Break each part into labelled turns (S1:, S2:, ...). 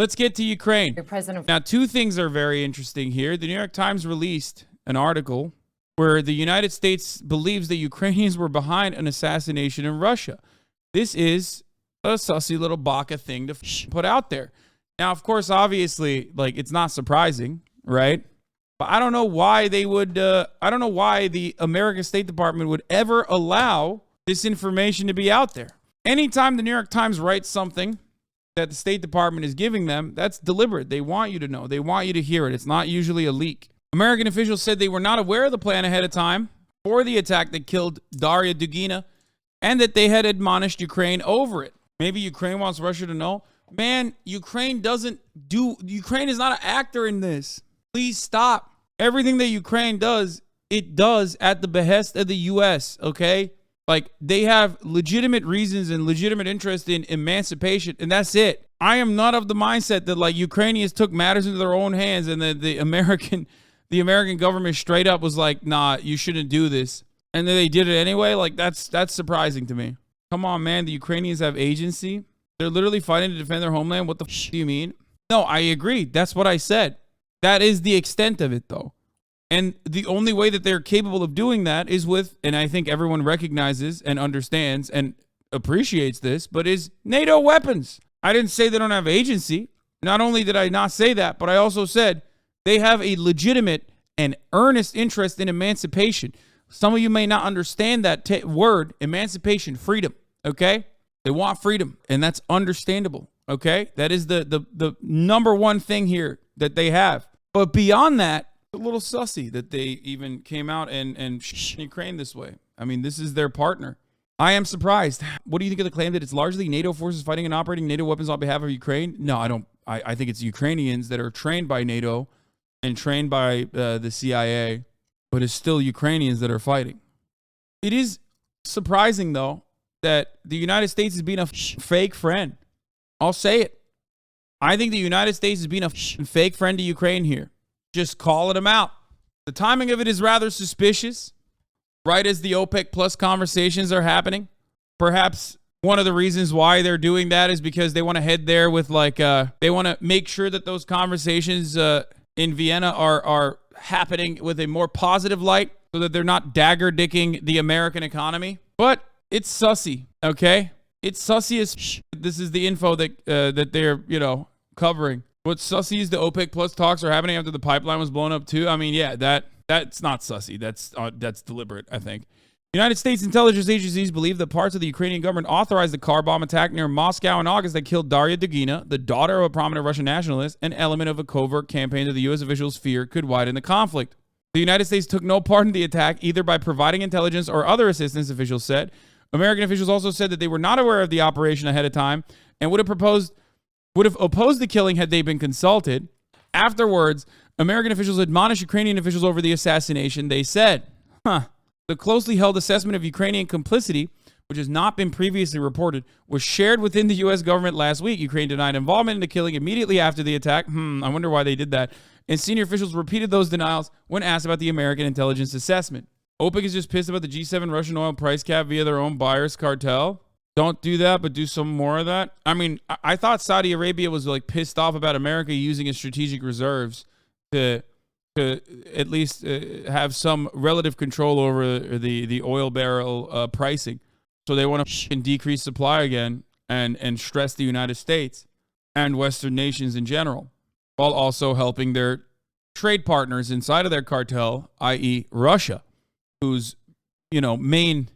S1: Let's get to Ukraine.
S2: President.
S1: Now, two things are very interesting here. The New York Times released an article where the United States believes that Ukrainians were behind an assassination in Russia. This is a sussy little baka thing to put out there. Now, of course, obviously, like, it's not surprising, right? But I don't know why they would, I don't know why the American State Department would ever allow this information to be out there. Anytime the New York Times writes something that the State Department is giving them, that's deliberate. They want you to know. They want you to hear it. It's not usually a leak. American officials said they were not aware of the plan ahead of time for the attack that killed Daria Dugina and that they had admonished Ukraine over it. Maybe Ukraine wants Russia to know. Man, Ukraine is not an actor in this. Please stop. Everything that Ukraine does, it does at the behest of the U.S., okay? Like, they have legitimate reasons and legitimate interest in emancipation, and that's it. I am not of the mindset that, like, Ukrainians took matters into their own hands and that the American government straight up was like, nah, you shouldn't do this. And then they did it anyway. Like, that's surprising to me. Come on, man. The Ukrainians have agency. They're literally fighting to defend their homeland. What the do you mean? No, I agree. That's what I said. That is the extent of it, though. And the only way that they're capable of doing that is with, and I think everyone recognizes and understands and appreciates this, but is NATO weapons. I didn't say they don't have agency. Not only did I not say that, but I also said they have a legitimate and earnest interest in emancipation. Some of you may not understand that word, emancipation, freedom, okay? They want freedom, and that's understandable, okay? That is the number one thing here that they have. But beyond that, a little sussy that they even came out and Ukraine this way. I mean, this is their partner. I am surprised. What do you think of the claim that it's largely NATO forces fighting and operating NATO weapons on behalf of Ukraine? No, I don't. I think it's Ukrainians that are trained by NATO and trained by the CIA, but it's still Ukrainians that are fighting. It is surprising, though, that the United States is being a fake friend. I'll say it. I think the United States is being a fake friend to Ukraine here. Just calling them out. The timing of it is rather suspicious, right as the OPEC Plus conversations are happening. Perhaps one of the reasons why they're doing that is because they want to head there with they want to make sure that those conversations in Vienna are happening with a more positive light so that they're not dagger-dicking the American economy. But it's sussy, okay? It's sussy as this is the info that they're, covering. What's sussy is the OPEC Plus talks are happening after the pipeline was blown up too. I mean, yeah, that's not sussy. That's deliberate, I think. United States intelligence agencies believe that parts of the Ukrainian government authorized the car bomb attack near Moscow in August that killed Daria Dugina, the daughter of a prominent Russian nationalist, an element of a covert campaign that the U.S. officials fear could widen the conflict. The United States took no part in the attack, either by providing intelligence or other assistance, officials said. American officials also said that they were not aware of the operation ahead of time and would have opposed the killing had they been consulted. Afterwards, American officials admonished Ukrainian officials over the assassination. They said, the closely held assessment of Ukrainian complicity, which has not been previously reported, was shared within the U.S. government last week. Ukraine denied involvement in the killing immediately after the attack. I wonder why they did that. And senior officials repeated those denials when asked about the American intelligence assessment. OPEC is just pissed about the G7 Russian oil price cap via their own buyers cartel. Don't do that, but do some more of that. I mean, I thought Saudi Arabia was like pissed off about America using its strategic reserves to at least have some relative control over the oil barrel pricing. So they want to decrease supply again and stress the United States and Western nations in general, while also helping their trade partners inside of their cartel, i.e. Russia, whose main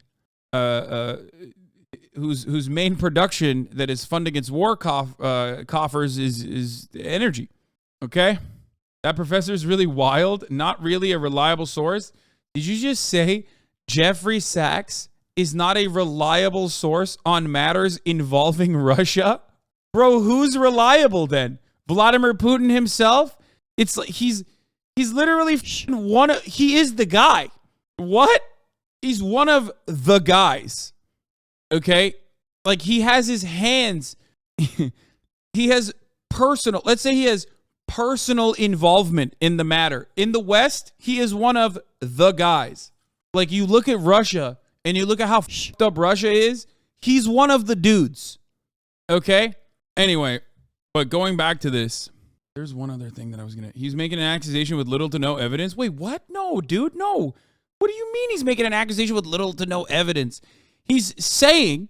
S1: whose main production that is funding its war coffers is energy. Okay? That professor is really wild, not really a reliable source. Did you just say Jeffrey Sachs is not a reliable source on matters involving Russia? Bro, who's reliable then? Vladimir Putin himself? It's like he's literally he is the guy. What? He's one of the guys. Okay? Like he has his hands. He has let's say he has personal involvement in the matter. In the West, he is one of the guys. Like you look at Russia and you look at how f***ed up Russia is, he's one of the dudes. Okay? Anyway, But going back to this, there's one other thing that I was going to... He's making an accusation with little to no evidence. Wait, what? No, dude, no. What do you mean he's making an accusation with little to no evidence? He's saying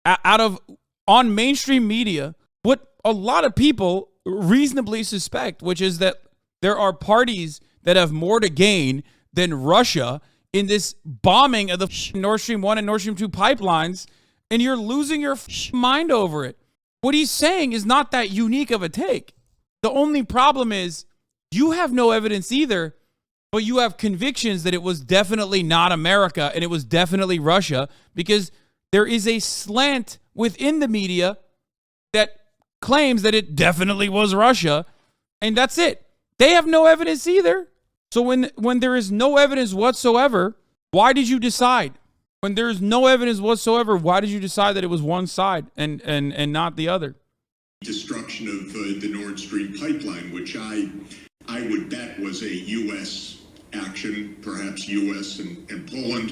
S1: on mainstream media what a lot of people reasonably suspect, which is that there are parties that have more to gain than Russia in this bombing of the Nord Stream 1 and Nord Stream 2 pipelines, and you're losing your mind over it. What he's saying is not that unique of a take. The only problem is you have no evidence either, but you have convictions that it was definitely not America and it was definitely Russia, because there is a slant within the media that claims that it definitely was Russia, and that's it. They have no evidence either. So when there is no evidence whatsoever, why did you decide? When there is no evidence whatsoever, why did you decide that it was one side and not the other?
S2: Destruction of the Nord Stream pipeline, which I would bet was a U.S. action, perhaps U.S. and Poland.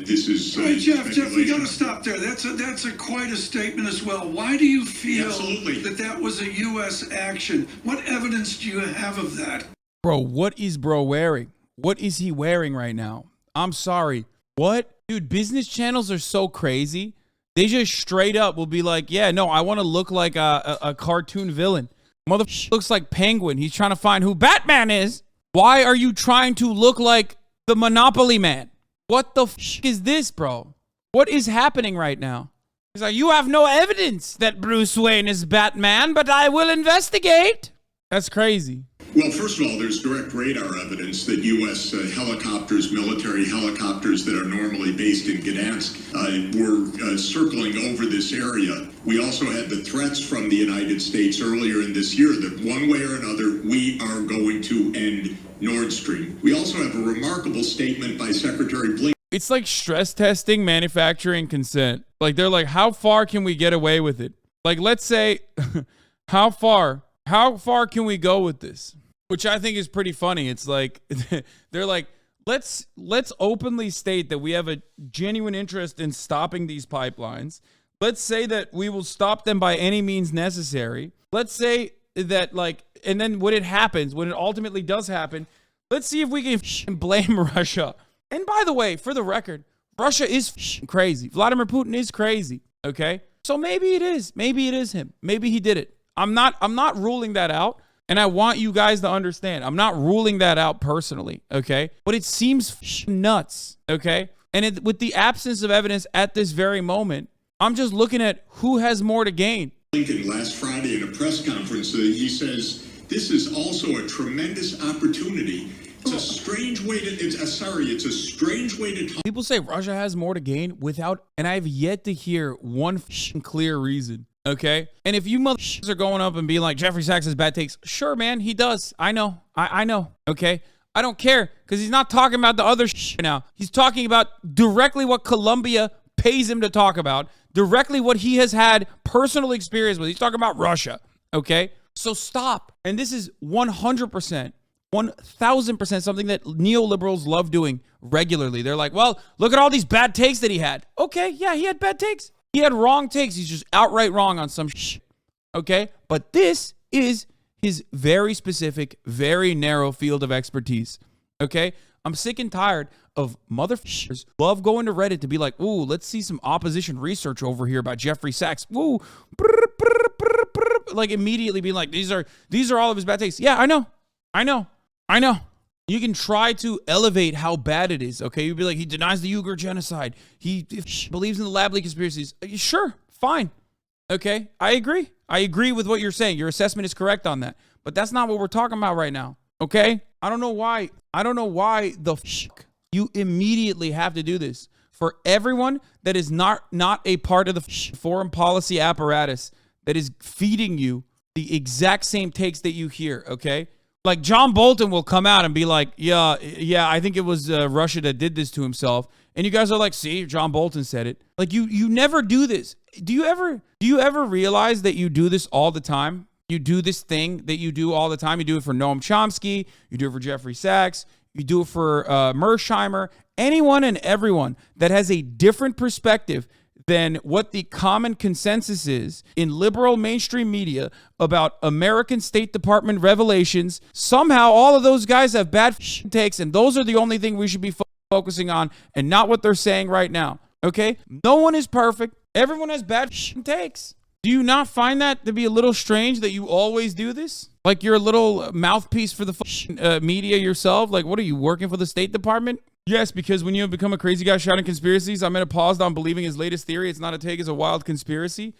S2: This is
S3: Jeff, we got to stop there. That's quite a statement as well. Why do you feel
S2: Absolutely.
S3: that was a U.S. action? What evidence do you have of that?
S1: Bro, what is bro wearing? What is he wearing right now? I'm sorry. What? Dude, business channels are so crazy. They just straight up will be like, yeah, no, I want to look like a cartoon villain. Motherfucker looks like Penguin. He's trying to find who Batman is. Why are you trying to look like the Monopoly Man? What the is this, bro? What is happening right now? He's like, you have no evidence that Bruce Wayne is Batman, but I will investigate. That's crazy.
S2: Well, first of all, there's direct radar evidence that U.S. Helicopters, military helicopters that are normally based in Gdansk, were circling over this area. We also had the threats from the United States earlier in this year that one way or another, we are going to end Nord Stream. We also have a remarkable statement by Secretary Blinken.
S1: It's like stress testing, manufacturing consent. Like, they're like, how far can we get away with it? Like, let's say, how far can we go with this? Which I think is pretty funny. It's like, they're like, let's openly state that we have a genuine interest in stopping these pipelines. Let's say that we will stop them by any means necessary. Let's say that, like, and then when it happens, when it ultimately does happen, let's see if we can blame Russia. And by the way, for the record, Russia is crazy. Vladimir Putin is crazy. Okay. So maybe it is him. Maybe he did it. I'm not ruling that out. And I want you guys to understand, I'm not ruling that out personally, okay? But it seems nuts, okay? And with the absence of evidence at this very moment, I'm just looking at who has more to gain.
S2: Blinken last Friday in a press conference, he says, this is also a tremendous opportunity. It's a strange way to talk.
S1: People say Russia has more to gain without, and I've yet to hear one clear reason. Okay. And if you motherfuckers are going up and being like, Jeffrey Sachs has bad takes, sure, man, he does. I know. I know. Okay. I don't care, because he's not talking about the other now. He's talking about directly what Colombia pays him to talk about, directly what he has had personal experience with. He's talking about Russia. Okay. So stop. And this is 100%, 1000% something that neoliberals love doing regularly. They're like, well, look at all these bad takes that he had. Okay. Yeah, he had bad takes. He had wrong takes. He's just outright wrong on some okay? But this is his very specific, very narrow field of expertise, okay? I'm sick and tired of motherfuckers love going to Reddit to be like, ooh, let's see some opposition research over here by Jeffrey Sachs. Ooh, like immediately being like, these are all of his bad takes. Yeah, I know. You can try to elevate how bad it is, okay? You'd be like, he denies the Uyghur genocide. He believes in the lab leak conspiracies. Sure, fine, okay? I agree. I agree with what you're saying. Your assessment is correct on that. But that's not what we're talking about right now, okay? I don't know why the you immediately have to do this. For everyone that is not a part of the foreign policy apparatus that is feeding you the exact same takes that you hear, okay? Like John Bolton will come out and be like, yeah, I think it was Russia that did this to himself. And you guys are like, see, John Bolton said it. Like you never do this. Do you ever realize that you do this all the time? You do this thing that you do all the time. You do it for Noam Chomsky. You do it for Jeffrey Sachs. You do it for Mersheimer. Anyone and everyone that has a different perspective than what the common consensus is in liberal mainstream media about American State Department revelations. Somehow all of those guys have bad takes, and those are the only thing we should be focusing on and not what they're saying right now. Okay? No one is perfect. Everyone has bad takes. Do you not find that to be a little strange that you always do this? Like you're a little mouthpiece for the media yourself? Like, what are you, working for the State Department? Yes, because when you have become a crazy guy shouting conspiracies, I'm going to pause on believing his latest theory. It's not a take, it's a wild conspiracy.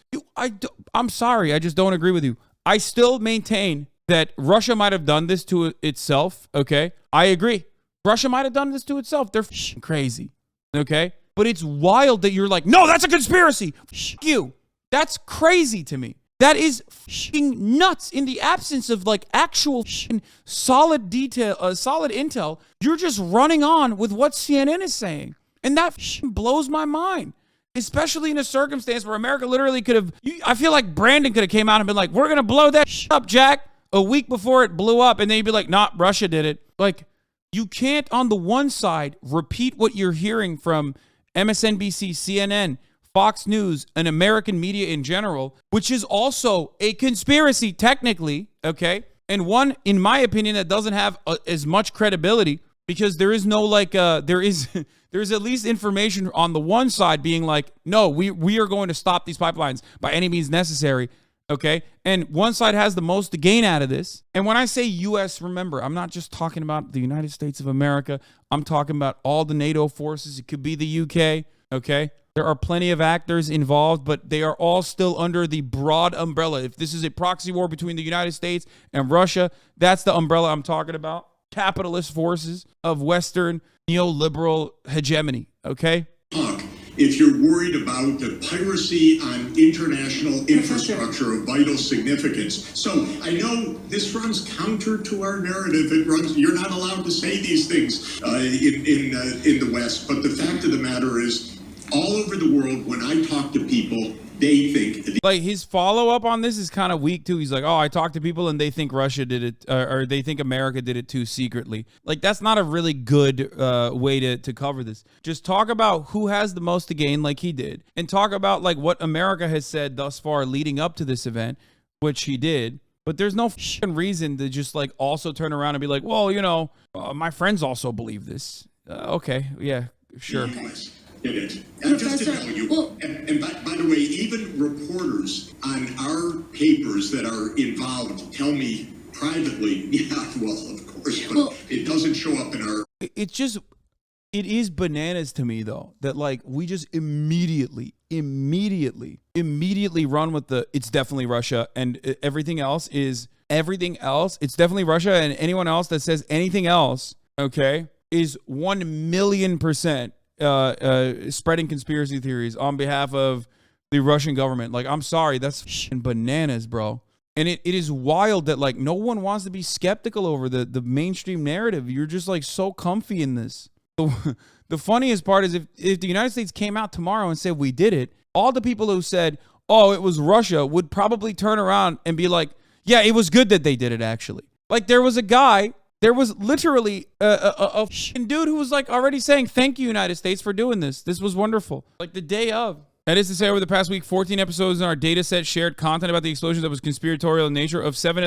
S1: I'm sorry, I just don't agree with you. I still maintain that Russia might have done this to itself, okay? I agree. Russia might have done this to itself. They're crazy, okay? But it's wild that you're like, no, that's a conspiracy. You. That's crazy to me. That is nuts. In the absence of like actual solid detail, solid intel, you're just running on with what CNN is saying. And that blows my mind, especially in a circumstance where America literally could have, I feel like Brandon could have came out and been like, we're going to blow that up, Jack, a week before it blew up. And then you'd be like, nah, Russia did it. Like, you can't on the one side repeat what you're hearing from MSNBC, CNN, Fox News, and American media in general, which is also a conspiracy technically, okay? And one, in my opinion, that doesn't have as much credibility because there is no like, there's at least information on the one side being like, no, we are going to stop these pipelines by any means necessary, okay? And one side has the most to gain out of this. And when I say U.S., remember, I'm not just talking about the United States of America. I'm talking about all the NATO forces. It could be the U.K., okay? There are plenty of actors involved, but they are all still under the broad umbrella. If this is a proxy war between the United States and Russia, that's the umbrella I'm talking about. Capitalist forces of Western neoliberal hegemony, okay?
S2: If you're worried about the piracy on international infrastructure of vital significance. So I know this runs counter to our narrative. It runs, you're not allowed to say these things in the West, but the fact of the matter is, all over the world, when I talk to people, they think...
S1: Like, his follow-up on this is kind of weak, too. He's like, oh, I talk to people, and they think Russia did it, or they think America did it, too, secretly. Like, that's not a really good way to cover this. Just talk about who has the most to gain, like he did, and talk about, like, what America has said thus far leading up to this event, which he did. But there's no reason to just, like, also turn around and be like, well, you know, my friends also believe this. Okay, yeah, sure.
S2: It is. And just to tell you, and by the way, even reporters on our papers that are involved tell me privately, yeah, well, of course, but it doesn't show up in our...
S1: It's just, it is bananas to me, though, that, like, we just immediately run with the, it's definitely Russia, and everything else, it's definitely Russia, and anyone else that says anything else, okay, is 1,000,000% spreading conspiracy theories on behalf of the Russian government. Like, I'm sorry, that's bananas, bro. And it is wild that, like, no one wants to be skeptical over the mainstream narrative. You're just, like, so comfy in this. The funniest part is if the United States came out tomorrow and said we did it, all the people who said, oh, it was Russia, would probably turn around and be like, yeah, it was good that they did it, actually. Like, there was literally a dude who was like already saying, thank you, United States, for doing this. This was wonderful. Like the day of. That is to say, over the past week, 14 episodes in our data set shared content about the explosions that was conspiratorial in nature. Of seven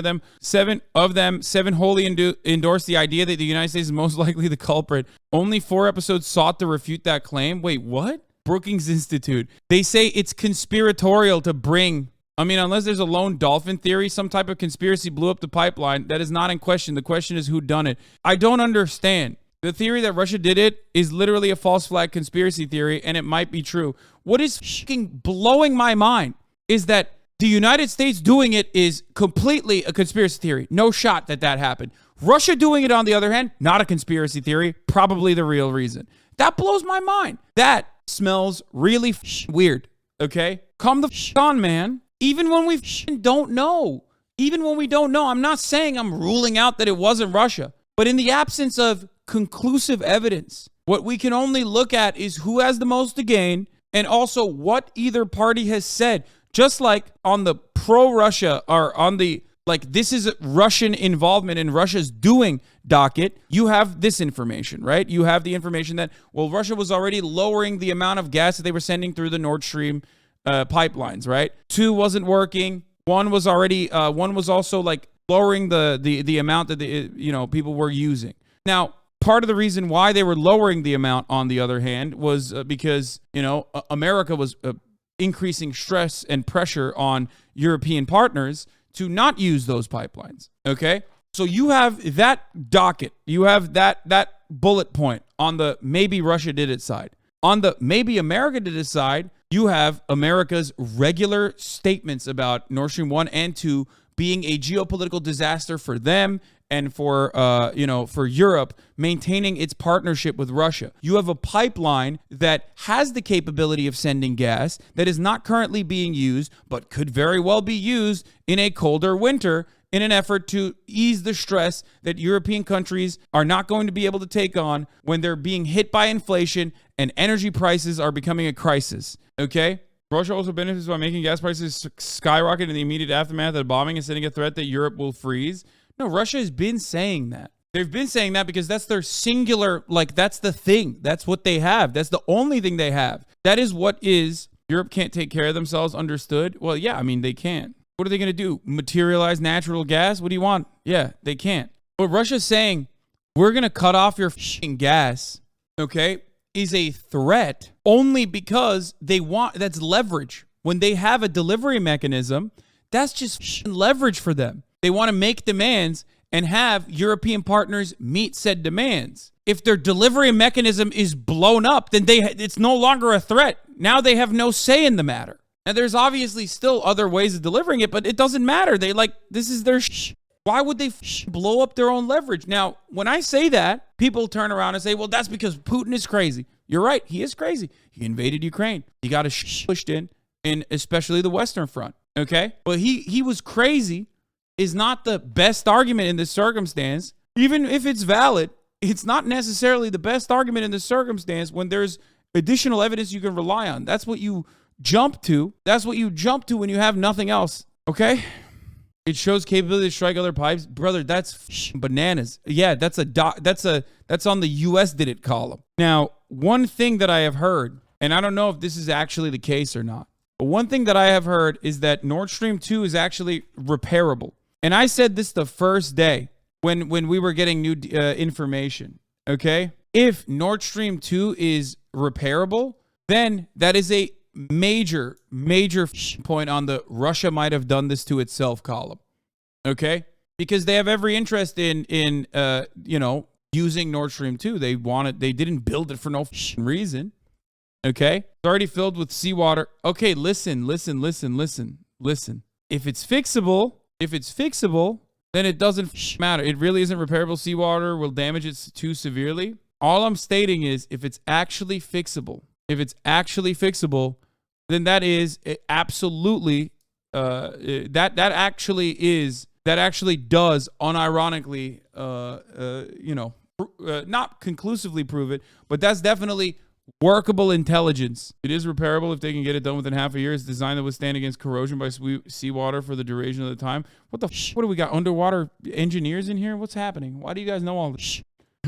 S1: wholly endorsed the idea that the United States is most likely the culprit. Only 4 episodes sought to refute that claim. Wait, what? Brookings Institute. They say it's conspiratorial to bring... I mean, unless there's a lone dolphin theory, some type of conspiracy blew up the pipeline. That is not in question. The question is who done it. I don't understand. The theory that Russia did it is literally a false flag conspiracy theory, and it might be true. What is fucking blowing my mind is that the United States doing it is completely a conspiracy theory. No shot that happened. Russia doing it, on the other hand, not a conspiracy theory, probably the real reason. That blows my mind. That smells really weird, okay? Come the on, man. Even when we don't know. Even when we don't know. I'm not saying I'm ruling out that it wasn't Russia. But in the absence of conclusive evidence, what we can only look at is who has the most to gain and also what either party has said. Just like on the pro-Russia or on the like this is Russian involvement in Russia's doing docket, you have this information, right? You have the information that, well, Russia was already lowering the amount of gas that they were sending through the Nord Stream pipelines, right? 2 wasn't working. 1 was already, 1 was also like lowering the amount that people were using. Now, part of the reason why they were lowering the amount, on the other hand, was because, America was increasing stress and pressure on European partners to not use those pipelines. Okay? So you have that docket. You have that bullet point on the maybe Russia did it side. On the maybe America did it side, you have America's regular statements about Nord Stream 1 and 2 being a geopolitical disaster for them and for Europe maintaining its partnership with Russia. You have a pipeline that has the capability of sending gas that is not currently being used, but could very well be used in a colder winter in an effort to ease the stress that European countries are not going to be able to take on when they're being hit by inflation and energy prices are becoming a crisis. Okay? Russia also benefits by making gas prices skyrocket in the immediate aftermath of bombing and sending a threat that Europe will freeze. No, Russia has been saying that. They've been saying that because that's their singular, like, that's the thing. That's what they have. That's the only thing they have. That is what is, Europe can't take care of themselves, understood? Well, yeah, I mean, they can. What are they going to do? Materialize natural gas? What do you want? Yeah, they can't. But Russia's saying, we're going to cut off your f***ing gas, okay, is a threat only because they want, that's leverage. When they have a delivery mechanism, that's just leverage for them. They want to make demands and have European partners meet said demands. If their delivery mechanism is blown up, then it's no longer a threat. Now they have no say in the matter. Now, there's obviously still other ways of delivering it, but it doesn't matter. This is their Why would they blow up their own leverage? Now, when I say that, people turn around and say, well, that's because Putin is crazy. You're right. He is crazy. He invaded Ukraine. He got us pushed in especially the Western Front. Okay? But he was crazy is not the best argument in this circumstance. Even if it's valid, it's not necessarily the best argument in this circumstance when there's additional evidence you can rely on. That's what you jump to. That's what you jump to when you have nothing else. Okay? It shows capability to strike other pipes. Brother, that's bananas. Yeah, that's on the US did it column. Now, one thing that I have heard, and I don't know if this is actually the case or not, but one thing that I have heard is that Nord Stream 2 is actually repairable. And I said this the first day when we were getting new information, okay? If Nord Stream 2 is repairable, then that is a major point on the Russia might have done this to itself column, okay? Because they have every interest in using Nord Stream 2. They didn't build it for no reason, okay? It's already filled with seawater. Okay, listen. If it's fixable, then it doesn't matter. It really isn't repairable. Seawater will damage it too severely. All I'm stating is if it's actually fixable, then that is absolutely that actually does unironically not conclusively prove it, but that's definitely workable intelligence. It is repairable if they can get it done within half a year. It's designed to withstand against corrosion by seawater for the duration of the time. What do we got? Underwater engineers in here? What's happening? Why do you guys know all this?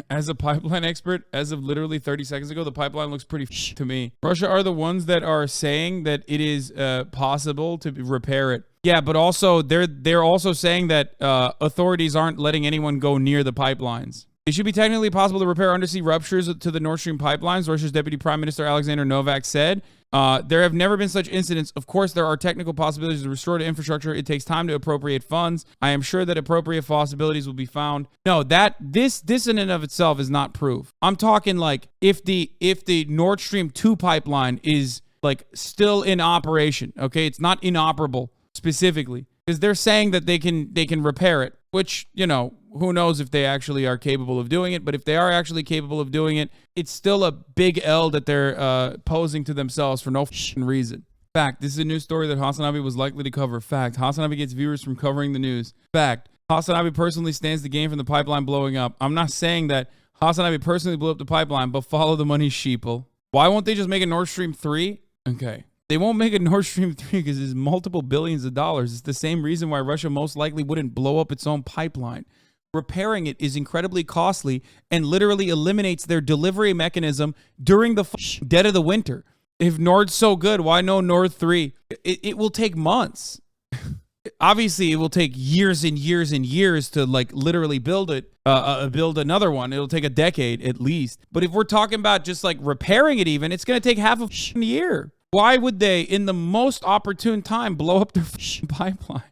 S1: As a pipeline expert, as of literally 30 seconds ago, the pipeline looks pretty to me. Russia are the ones that are saying that it is possible to repair it. Yeah, but also they're also saying that authorities aren't letting anyone go near the pipelines. It should be technically possible to repair undersea ruptures to the Nord Stream pipelines, Russia's Deputy Prime Minister Alexander Novak said. There have never been such incidents. Of course, there are technical possibilities to restore the infrastructure. It takes time to appropriate funds. I am sure that appropriate possibilities will be found. No, this in and of itself is not proof. I'm talking like if the Nord Stream 2 pipeline is like still in operation, okay? It's not inoperable specifically because they're saying that they can repair it, which, who knows if they actually are capable of doing it. But if they are actually capable of doing it, it's still a big L that they're posing to themselves for no reason. Fact, this is a news story that HasanAbi was likely to cover. Fact, HasanAbi gets viewers from covering the news. Fact, HasanAbi personally stands to gain from the pipeline blowing up. I'm not saying that HasanAbi personally blew up the pipeline, but follow the money, sheeple. Why won't they just make a Nord Stream 3? Okay. They won't make a Nord Stream 3 because it's multiple billions of dollars. It's the same reason why Russia most likely wouldn't blow up its own pipeline. Repairing it is incredibly costly and literally eliminates their delivery mechanism during the dead of the winter. If Nord's so good, why no Nord 3? It will take months. Obviously, it will take years and years and years to like literally build it, build another one. It'll take a decade at least. But if we're talking about just like repairing it even, it's going to take half a year. Why would they, in the most opportune time, blow up their pipeline?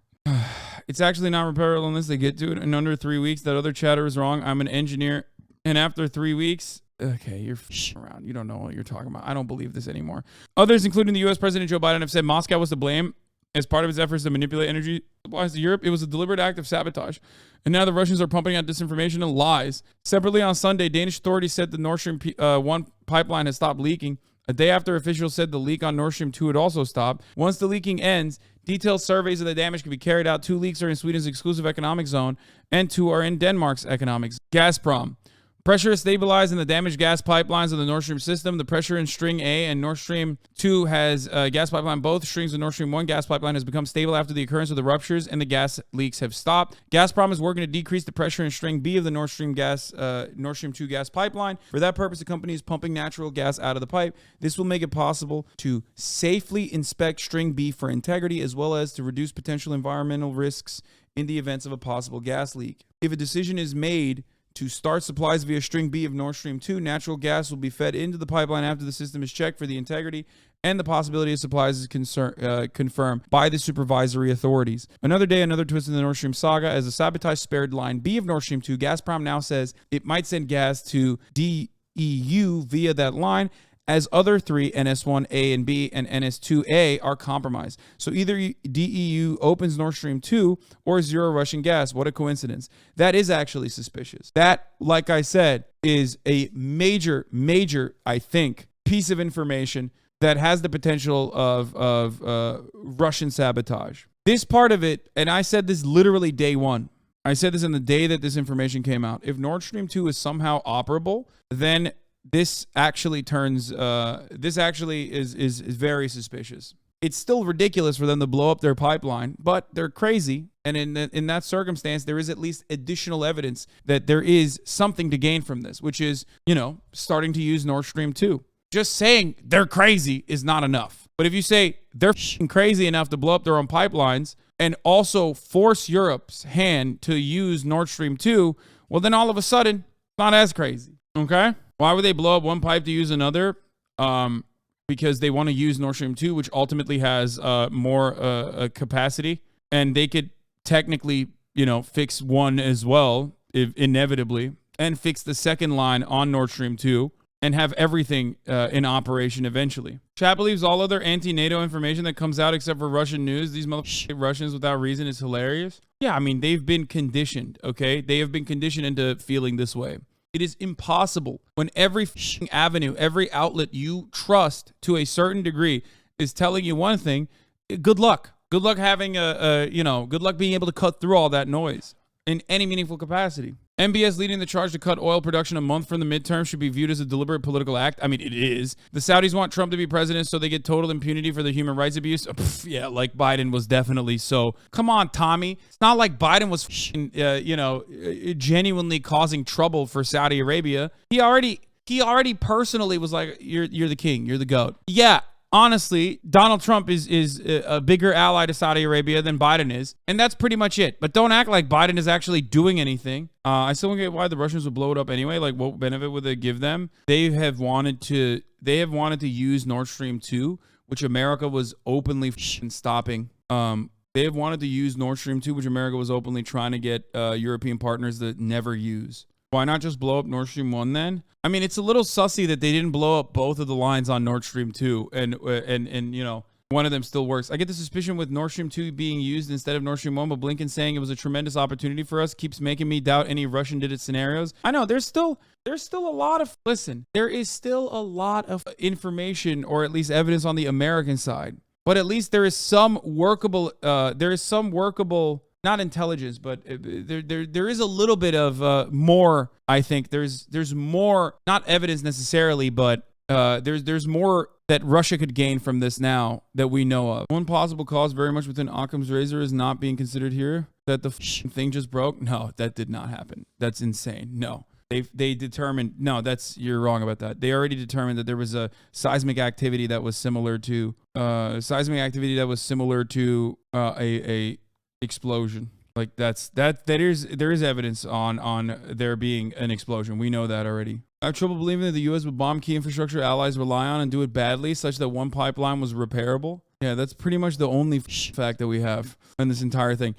S1: It's actually not repairable unless they get to it in under 3 weeks. That other chatter is wrong. I'm an engineer. And after 3 weeks, okay, you're around. You don't know what you're talking about. I don't believe this anymore. Others, including the U.S. President Joe Biden, have said Moscow was to blame as part of its efforts to manipulate energy supplies to Europe. It was a deliberate act of sabotage. And now the Russians are pumping out disinformation and lies. Separately on Sunday, Danish authorities said the Nord Stream 1 pipeline has stopped leaking. A day after officials said the leak on Nord Stream 2 had also stopped. Once the leaking ends, detailed surveys of the damage can be carried out. 2 leaks are in Sweden's exclusive economic zone, and 2 are in Denmark's economic zone. Gazprom. Pressure is stabilized in the damaged gas pipelines of the Nord Stream system. The pressure in String A and Nord Stream 2 has gas pipeline. Both strings of Nord Stream 1 gas pipeline has become stable after the occurrence of the ruptures, and the gas leaks have stopped. Gazprom is working to decrease the pressure in String B of the Nord Stream 2 gas pipeline. For that purpose, the company is pumping natural gas out of the pipe. This will make it possible to safely inspect String B for integrity, as well as to reduce potential environmental risks in the events of a possible gas leak. If a decision is made to start supplies via String B of Nord Stream 2, natural gas will be fed into the pipeline after the system is checked for the integrity, and the possibility of supplies is confirmed by the supervisory authorities. Another day, another twist in the Nord Stream saga. As a sabotage spared line B of Nord Stream 2, Gazprom now says it might send gas to DEU via that line, as other 3, NS1A and B and NS2A, are compromised. So either DEU opens Nord Stream 2 or zero Russian gas. What a coincidence. That is actually suspicious. That, like I said, is a major, I think, piece of information that has the potential of Russian sabotage. This part of it, and I said this literally day one. I said this on the day that this information came out. If Nord Stream 2 is somehow operable, then this actually is very suspicious. It's still ridiculous for them to blow up their pipeline, but they're crazy. And in that circumstance, there is at least additional evidence that there is something to gain from this, which is, starting to use Nord Stream 2. Just saying they're crazy is not enough. But if you say they're crazy enough to blow up their own pipelines and also force Europe's hand to use Nord Stream 2, well, then all of a sudden, it's not as crazy. Okay? Why would they blow up one pipe to use another? Because they want to use Nord Stream 2, which ultimately has more capacity. And they could technically, fix one as well, inevitably, and fix the second line on Nord Stream 2 and have everything in operation eventually. Chat believes all other anti-NATO information that comes out except for Russian news. These motherfucking Russians without reason is hilarious. Yeah, I mean, they've been conditioned, okay? They have been conditioned into feeling this way. It is impossible when every avenue, every outlet you trust to a certain degree is telling you one thing. Good luck. Good luck having good luck being able to cut through all that noise in any meaningful capacity. MBS leading the charge to cut oil production a month from the midterm should be viewed as a deliberate political act. I mean, it is. The Saudis want Trump to be president so they get total impunity for the human rights abuse. Yeah, like Biden was definitely so. Come on, Tommy. It's not like Biden was, genuinely causing trouble for Saudi Arabia. He already personally was like, you're the king. You're the GOAT. Yeah. Honestly, Donald Trump is a bigger ally to Saudi Arabia than Biden is. And that's pretty much it. But don't act like Biden is actually doing anything. I still don't get why the Russians would blow it up anyway. Like, what benefit would they give them? They have wanted to use Nord Stream 2, which America was openly stopping. They have wanted to use Nord Stream 2, which America was openly trying to get European partners to never use. Why not just blow up Nord Stream 1 then? I mean, it's a little sussy that they didn't blow up both of the lines on Nord Stream 2 and one of them still works. I get the suspicion with Nord Stream 2 being used instead of Nord Stream 1, but Blinken saying it was a tremendous opportunity for us keeps making me doubt any Russian did it scenarios. I know there's still a lot of there is still a lot of information or at least evidence on the American side. But at least there is some workable not intelligence, but there is a little bit of more. I think there's more, not evidence necessarily, but there's more that Russia could gain from this now that we know of. One possible cause very much within Occam's razor is not being considered here. That the thing just broke? No, that did not happen. That's insane. No. They determined, no, you're wrong about that. They already determined that there was a seismic activity that was similar to a explosion. Like there is evidence on there being an explosion. We know that already. I have trouble believing that the U.S. would bomb key infrastructure allies rely on and do it badly, such that one pipeline was repairable. Yeah, that's pretty much the only fact that we have in this entire thing.